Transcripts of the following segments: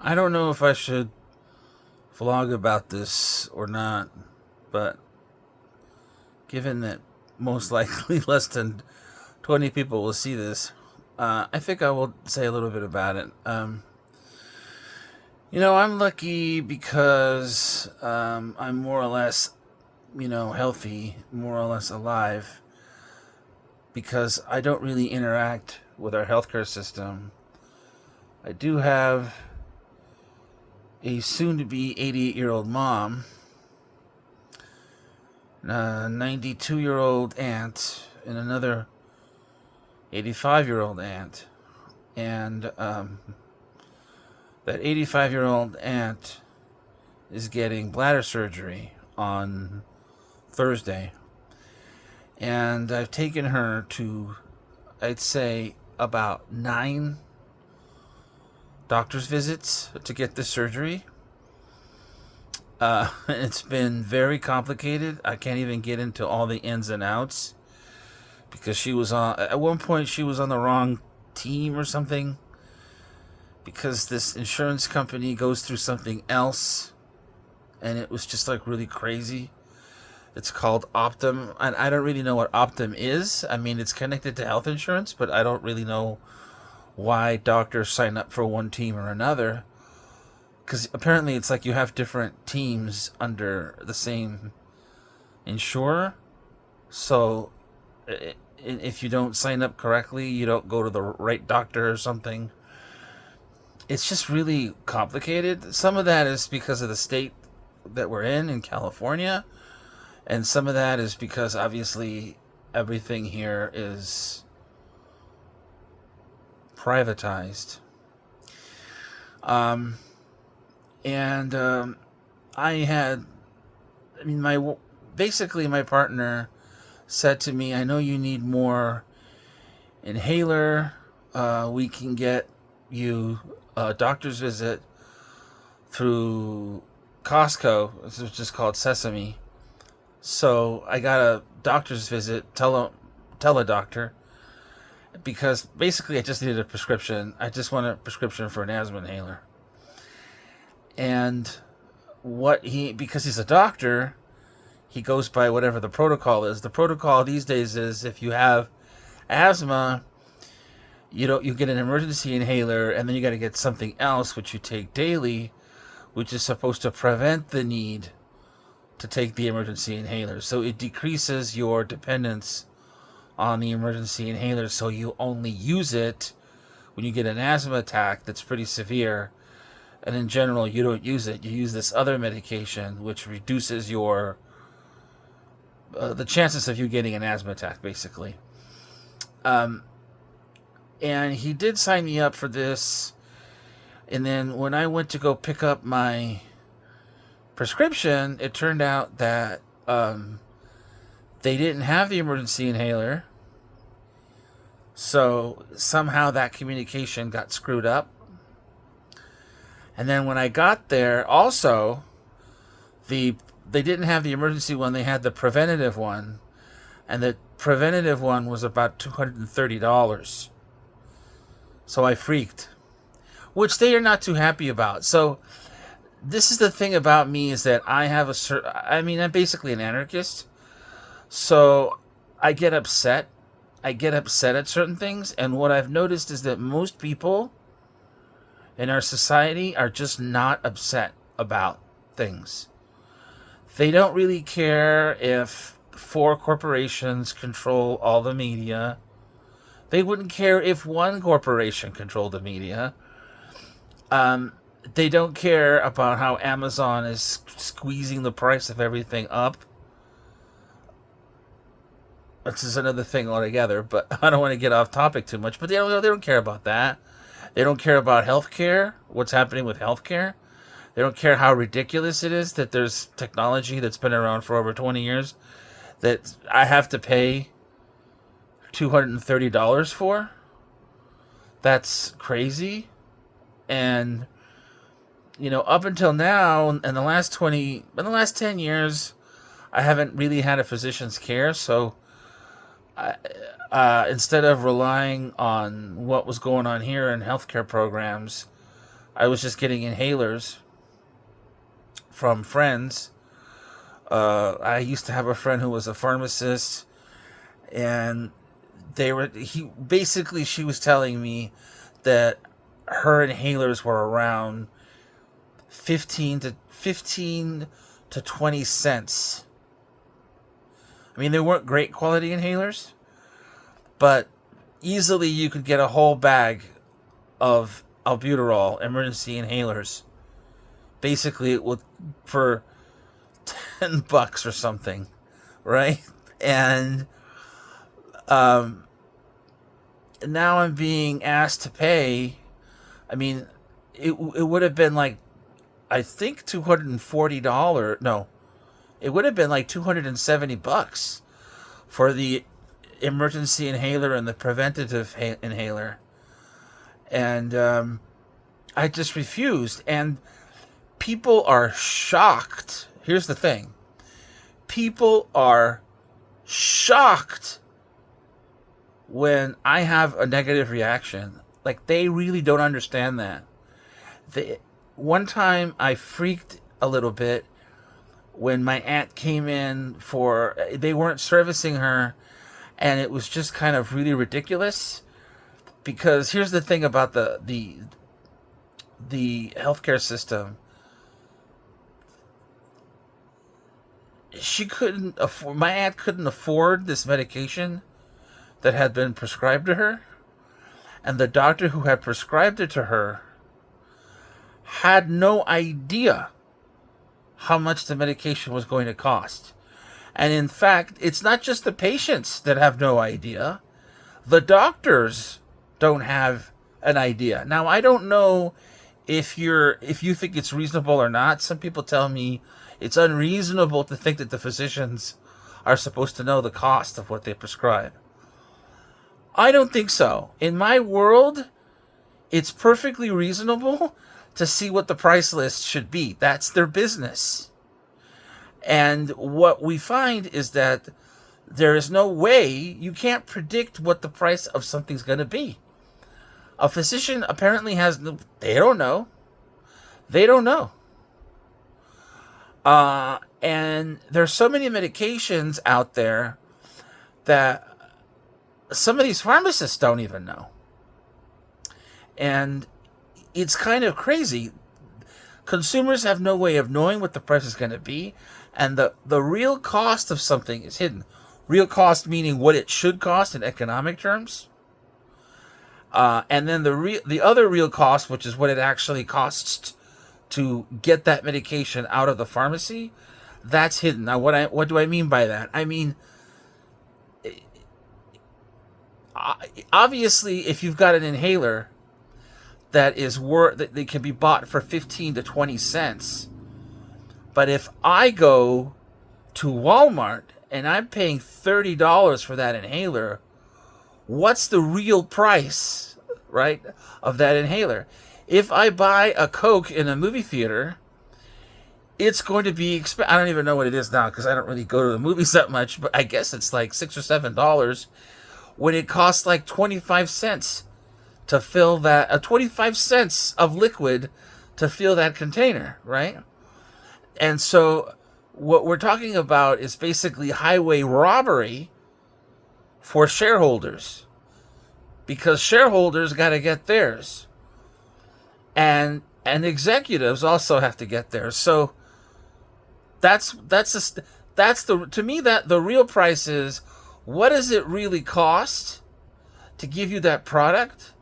I don't know if I should vlog about this or not, but given that most likely less than 20 people will see this, I think I will say a little bit about it. I'm lucky because I'm more or less, healthy, more or less alive, because I don't really interact with our healthcare system. I do have a soon to be 88-year-old mom, a 92-year-old aunt, and another 85-year-old aunt. And that 85-year-old aunt is getting bladder surgery on Thursday. And I've taken her to, I'd say, about 9 doctor's visits to get this surgery. It's been very complicated. I can't even get into all the ins and outs because at one point she was on the wrong team or something, because this insurance company goes through something else, and it was just like really crazy. It's called Optum, and I don't really know what Optum is. I mean, it's connected to health insurance, but I don't really know why doctors sign up for one team or another, because apparently it's like you have different teams under the same insurer. So if you don't sign up correctly, you don't go to the right doctor or something. It's just really complicated. Some of that is because of the state that we're in California, and some of that is because obviously everything here is privatized. Um, and I had, I mean, my partner said to me, "I know you need more inhaler. We can get you a doctor's visit through Costco, which is called Sesame." So I got a doctor's visit, teledoctor, because basically I just needed a prescription. I just want a prescription for an asthma inhaler. And because he's a doctor, he goes by whatever the protocol is. The protocol these days is if you have asthma, you get an emergency inhaler, and then you got to get something else which you take daily, which is supposed to prevent the need to take the emergency inhaler. So it decreases your dependence on the emergency inhaler, so you only use it when you get an asthma attack that's pretty severe. And in general, you don't use it. You use this other medication, which reduces the chances of you getting an asthma attack, basically. And he did sign me up for this. And then when I went to go pick up my prescription, it turned out that they didn't have the emergency inhaler. So somehow that communication got screwed up. And then when I got there, also, they didn't have the emergency one, they had the preventative one. And the preventative one was about $230. So I freaked, which they are not too happy about. So this is the thing about me, is that I'm basically an anarchist. So I get upset. I get upset at certain things. And what I've noticed is that most people in our society are just not upset about things. They don't really care if 4 corporations control all the media. They wouldn't care if 1 corporation controlled the media. They don't care about how Amazon is squeezing the price of everything up. This is another thing altogether, but I don't want to get off topic too much. But they don't care about that. They don't care about healthcare, what's happening with healthcare. They don't care how ridiculous it is that there's technology that's been around for over 20 years that I have to pay $230 for. That's crazy. And, up until now, in the last 10 years, I haven't really had a physician's care. So instead of relying on what was going on here in healthcare programs, I was just getting inhalers from friends. I used to have a friend who was a pharmacist, and she was telling me that her inhalers were around 15 to 20 cents. I mean, they weren't great quality inhalers, but easily you could get a whole bag of albuterol emergency inhalers. Basically, for $10 or something, right? And now I'm being asked to pay. I mean, it would have been like, I think $240. No, it would have been like $270 for the emergency inhaler and the preventative inhaler. And I just refused. And people are shocked. Here's the thing. People are shocked when I have a negative reaction. Like, they really don't understand that. One time I freaked a little bit when my aunt came in they weren't servicing her, and it was just kind of really ridiculous. Because here's the thing about the healthcare system. My aunt couldn't afford this medication that had been prescribed to her, and the doctor who had prescribed it to her had no idea how much the medication was going to cost. And in fact, it's not just the patients that have no idea. The doctors don't have an idea. Now, I don't know if you think it's reasonable or not. Some people tell me it's unreasonable to think that the physicians are supposed to know the cost of what they prescribe. I don't think so. In my world, it's perfectly reasonable to see what the price list should be. That's their business. And what we find is that there is no way, you can't predict what the price of something's going to be. A physician apparently they don't know. They don't know. And there's so many medications out there that some of these pharmacists don't even know. And it's kind of crazy. Consumers have no way of knowing what the price is going to be, and the real cost of something is hidden. Real cost meaning what it should cost in economic terms. And then the other real cost, which is what it actually costs to get that medication out of the pharmacy, that's hidden. Now, what do I mean by that? I mean, obviously, if you've got an inhaler that they can be bought for 15 to 20 cents, but if I go to Walmart and I'm paying $30 for that inhaler, what's the real price, right, of that inhaler? If I buy a Coke in a movie theater, it's going to be I don't even know what it is now because I don't really go to the movies that much, but I guess it's like $6 or $7 when it costs like 25 cents to fill 25 cents of liquid to fill that container, right? And so what we're talking about is basically highway robbery for shareholders, because shareholders got to get theirs, and executives also have to get theirs. So to me that the real price is, what does it really cost to give you that product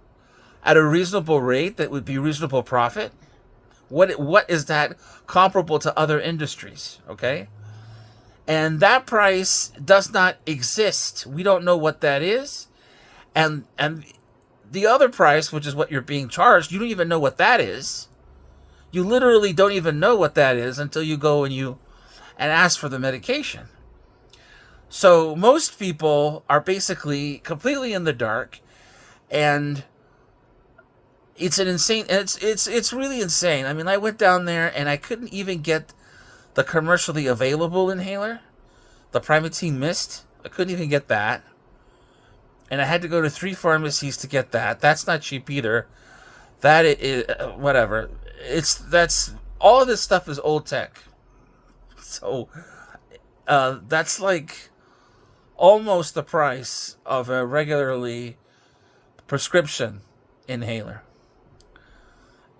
at a reasonable rate that would be reasonable profit? What is that comparable to other industries? Okay. And that price does not exist. We don't know what that is. And the other price, which is what you're being charged, you don't even know what that is. You literally don't even know what that is until you go and ask for the medication. So most people are basically completely in the dark, and it's really insane. I mean, I went down there and I couldn't even get the commercially available inhaler, the Primatene Mist. I couldn't even get that. And I had to go to 3 pharmacies to get that. That's not cheap either. That is whatever. That's all of this stuff is old tech. So that's like almost the price of a regularly prescription inhaler.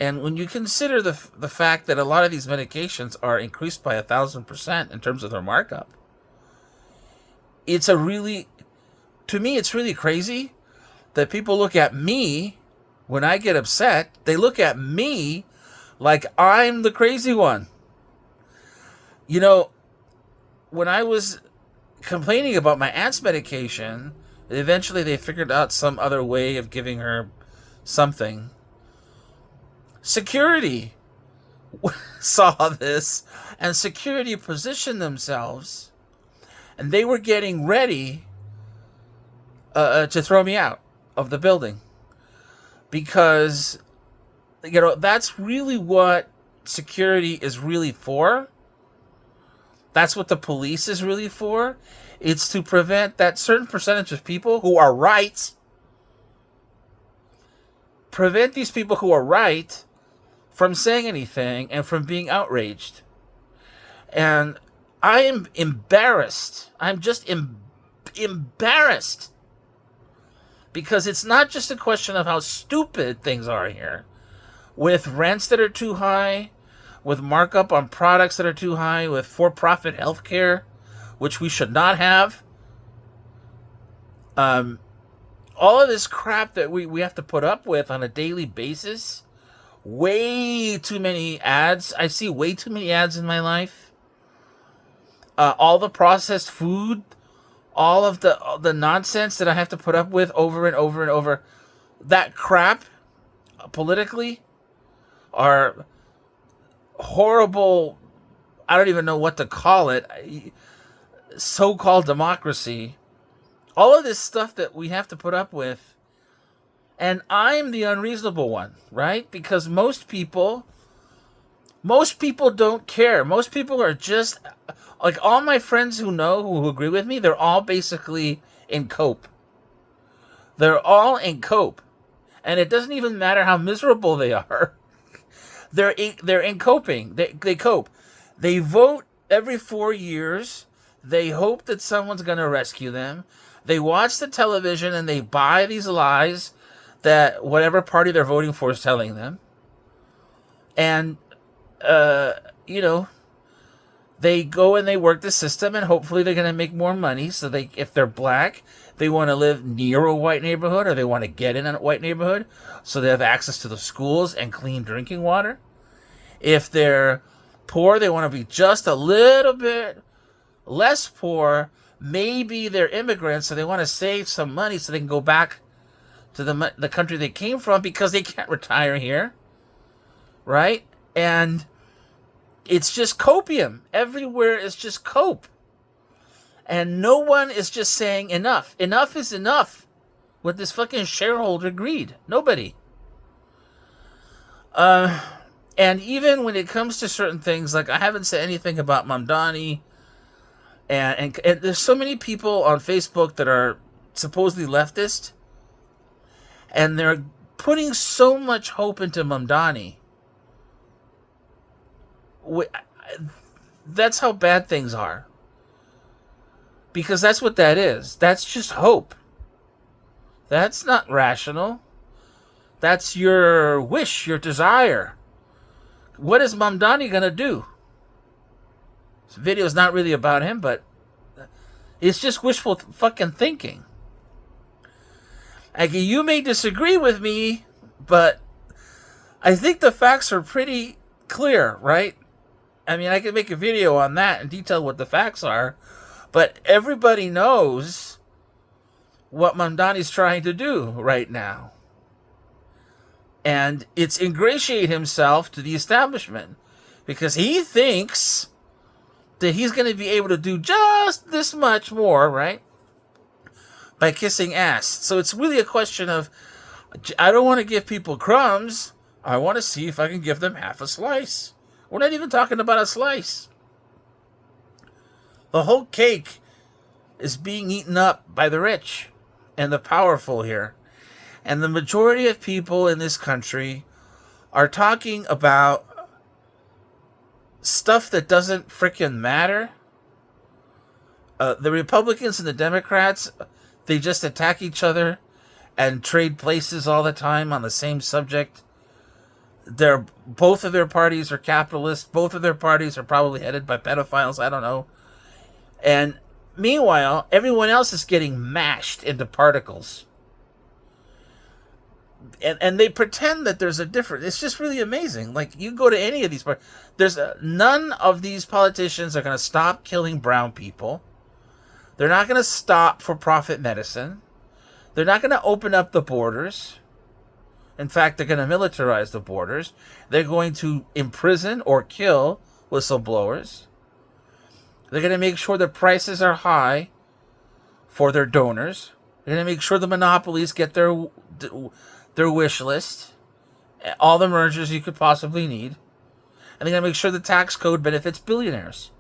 And when you consider the fact that a lot of these medications are increased by 1,000% in terms of their markup, it's a really, to me, it's really crazy that people look at me when I get upset. They look at me like I'm the crazy one. You know, when I was complaining about my aunt's medication, eventually they figured out some other way of giving her something. Security saw this, and security positioned themselves, and they were getting ready to throw me out of the building, because that's really what security is really for. That's what the police is really for. It's to prevent that certain percentage of people who are right, prevent these people who are right from saying anything and from being outraged. And I am embarrassed. I'm just embarrassed. Because it's not just a question of how stupid things are here. With rents that are too high, with markup on products that are too high, with for-profit healthcare, which we should not have. All of this crap that we have to put up with on a daily basis. Way too many ads. I see way too many ads in my life. All the processed food, all of the nonsense that I have to put up with over and over and over. That crap, politically, are horrible. I don't even know what to call it. So-called democracy. All of this stuff that we have to put up with. And I'm the unreasonable one, right? Because most people don't care. Most people are just, like, all my friends who agree with me, they're all basically in cope. They're all in cope. And it doesn't even matter how miserable they are. They're in coping. They cope. They vote every 4 years. They hope that someone's going to rescue them. They watch the television and they buy these lies that whatever party they're voting for is telling them. And, they go and they work the system, and hopefully they're going to make more money. So if they're black, they want to live near a white neighborhood, or they want to get in a white neighborhood so they have access to the schools and clean drinking water. If they're poor, they want to be just a little bit less poor. Maybe they're immigrants, so they want to save some money so they can go back to the country they came from, because they can't retire here, right? And it's just copium. Everywhere is just cope. And no one is just saying enough. Enough is enough with this fucking shareholder greed. Nobody. And even when it comes to certain things, like I haven't said anything about Mamdani, and there's so many people on Facebook that are supposedly leftist, and they're putting so much hope into Mamdani. That's how bad things are. Because that's what that is. That's just hope. That's not rational. That's your wish, your desire. What is Mamdani going to do? This video is not really about him, but it's just wishful fucking thinking. Like, you may disagree with me, but I think the facts are pretty clear, right? I mean, I could make a video on that and detail what the facts are, but everybody knows what Mamdani's trying to do right now. And it's ingratiate himself to the establishment, because he thinks that he's going to be able to do just this much more, right? By kissing ass. So it's really a question of, I don't want to give people crumbs. I want to see if I can give them half a slice. We're not even talking about a slice. The whole cake is being eaten up by the rich and the powerful here. And the majority of people in this country are talking about stuff that doesn't frickin' matter. The Republicans and the Democrats, they just attack each other and trade places all the time on the same subject. Both of their parties are capitalist. Both of their parties are probably headed by pedophiles. I don't know. And meanwhile, everyone else is getting mashed into particles. And they pretend that there's a difference. It's just really amazing. Like, you go to any of these parts, none of these politicians are going to stop killing brown people. They're not going to stop for-profit medicine. They're not going to open up the borders. In fact, they're going to militarize the borders. They're going to imprison or kill whistleblowers. They're going to make sure the prices are high for their donors. They're going to make sure the monopolies get their wish list, all the mergers you could possibly need. And they're going to make sure the tax code benefits billionaires,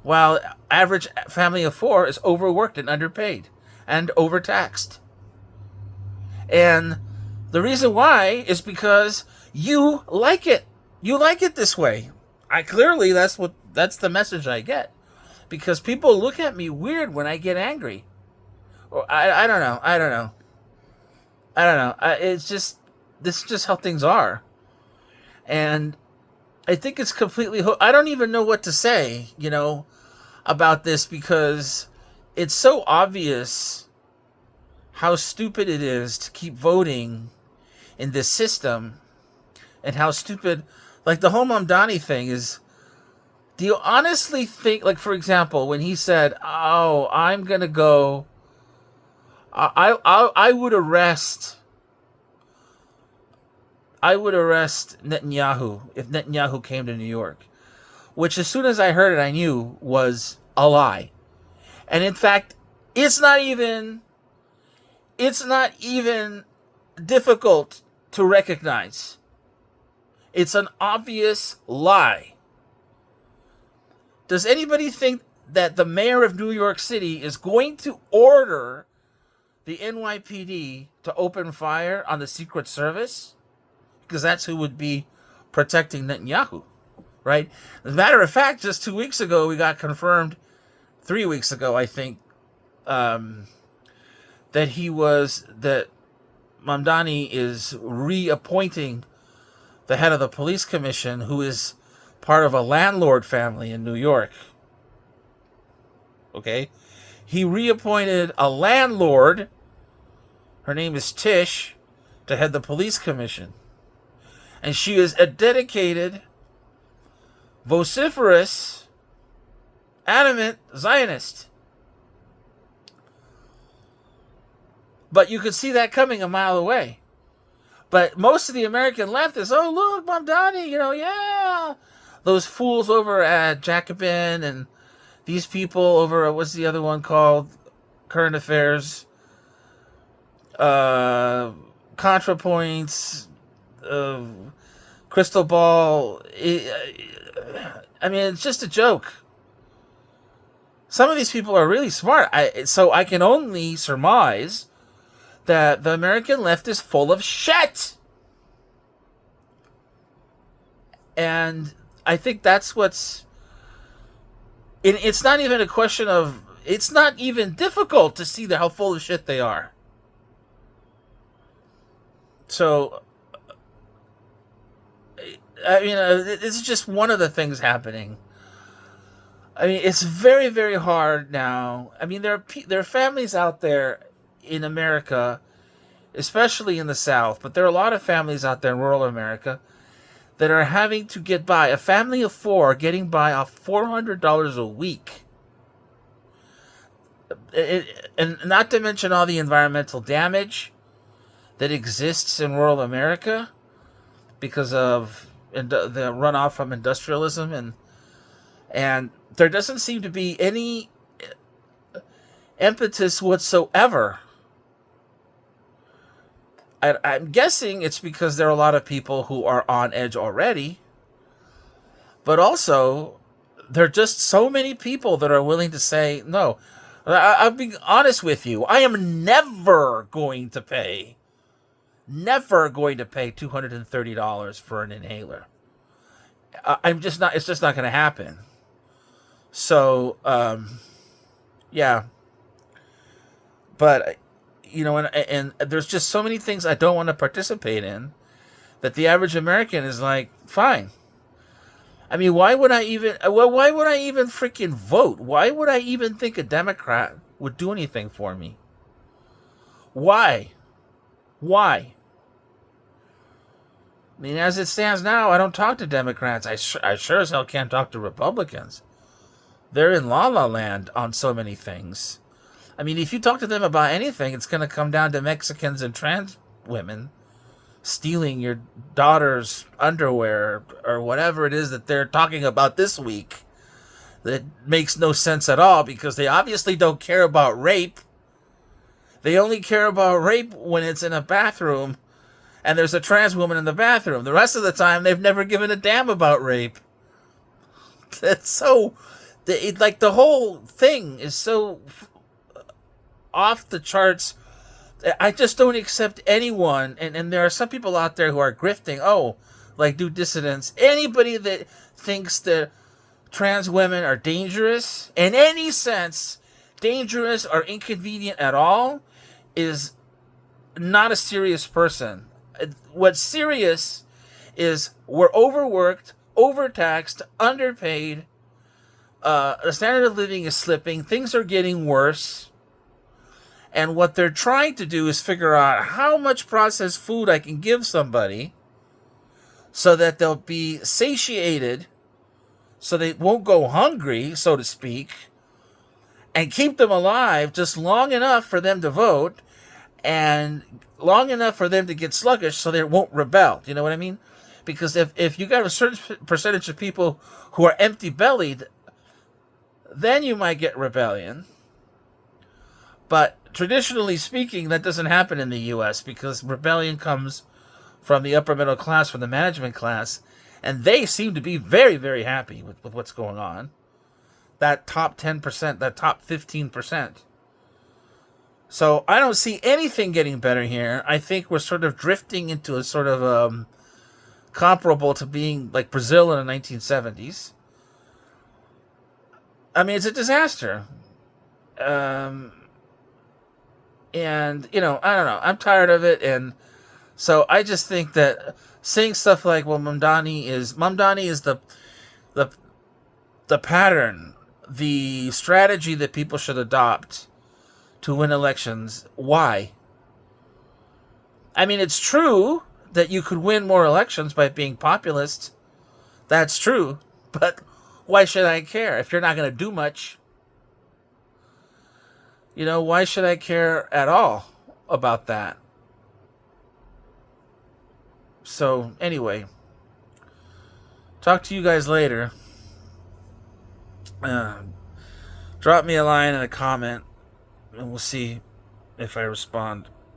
while average family of four is overworked and underpaid and overtaxed. And the reason why is because you like it. You like it this way. That's the message I get. Because people look at me weird when I get angry. Or I don't know. This is just how things are. And I think it's completely... I don't even know what to say, about this, because it's so obvious how stupid it is to keep voting in this system, and how stupid, like, the whole Mamdani thing is. Do you honestly think, like, for example, when he said, "Oh, I'm gonna go," I would arrest Netanyahu if Netanyahu came to New York, which, as soon as I heard it, I knew was a lie. And in fact, it's not even difficult to recognize. It's an obvious lie. Does anybody think that the mayor of New York City is going to order the NYPD to open fire on the Secret Service? Because that's who would be protecting Netanyahu, right? As a matter of fact, just 2 weeks ago, we got confirmed, 3 weeks ago, I think, that Mamdani is reappointing the head of the police commission, who is part of a landlord family in New York. Okay? He reappointed a landlord, her name is Tish, to head the police commission. And she is a dedicated, vociferous, adamant Zionist. But you could see that coming a mile away. But most of the American left is, oh, look, Mamdani, yeah. Those fools over at Jacobin and these people over at, what's the other one called? Current Affairs. ContraPoints. Crystal Ball. It's just a joke. Some of these people are really smart. So I can only surmise that the American left is full of shit. And I think that's what's... It's not even a question of... It's not even difficult to see how full of shit they are. So, it's just one of the things happening. It's very, very hard now. There are families out there in America, especially in the South, but there are a lot of families out there in rural America that are having to get by. A family of four getting by off $400 a week. And not to mention all the environmental damage that exists in rural America because of the runoff from industrialism, and there doesn't seem to be any impetus whatsoever. I'm guessing it's because there are a lot of people who are on edge already, but also there are just so many people that are willing to say no. I'll be honest with you. I am never going to pay never going to pay $230 for an inhaler. I'm just not. It's just not going to happen. So, yeah. But and there's just so many things I don't want to participate in that the average American is like, fine. I mean, why would I even? Why would I even freaking vote? Why would I even think a Democrat would do anything for me? Why? Why? I mean, as it stands now, I don't talk to Democrats. I sure as hell can't talk to Republicans. They're in la la land on so many things. I mean, if you talk to them about anything, it's going to come down to Mexicans and trans women stealing your daughter's underwear or whatever it is that they're talking about this week. That makes no sense at all because they obviously don't care about rape. They only care about rape when it's in a bathroom and there's a trans woman in the bathroom. The rest of the time, they've never given a damn about rape. It's so... like, the whole thing is so off the charts. I just don't accept anyone, and there are some people out there who are grifting, like do dissidents. Anybody that thinks that trans women are dangerous, in any sense, dangerous or inconvenient at all, is not a serious person. What's serious is we're overworked, overtaxed, underpaid, the standard of living is slipping, things are getting worse. And what they're trying to do is figure out how much processed food I can give somebody so that they'll be satiated, so they won't go hungry, so to speak, and keep them alive just long enough for them to vote and long enough for them to get sluggish so they won't rebel. You know what I mean? Because if you got a certain percentage of people who are empty-bellied, then you might get rebellion. But traditionally speaking, that doesn't happen in the U.S. because rebellion comes from the upper middle class, from the management class, and they seem to be very, very happy with what's going on. That top 10%, that top 15%. So I don't see anything getting better here. I think we're sort of drifting into a sort of comparable to being like Brazil in the 1970s. I mean, it's a disaster. And, I don't know. I'm tired of it. And so I just think that saying stuff like, well, Mamdani is the pattern, the strategy that people should adopt to win elections. Why? I mean, it's true that you could win more elections by being populist. That's true. But why should I care if you're not going to do much? Why should I care at all about that? So, anyway, talk to you guys later. Drop me a line and a comment, and we'll see if I respond.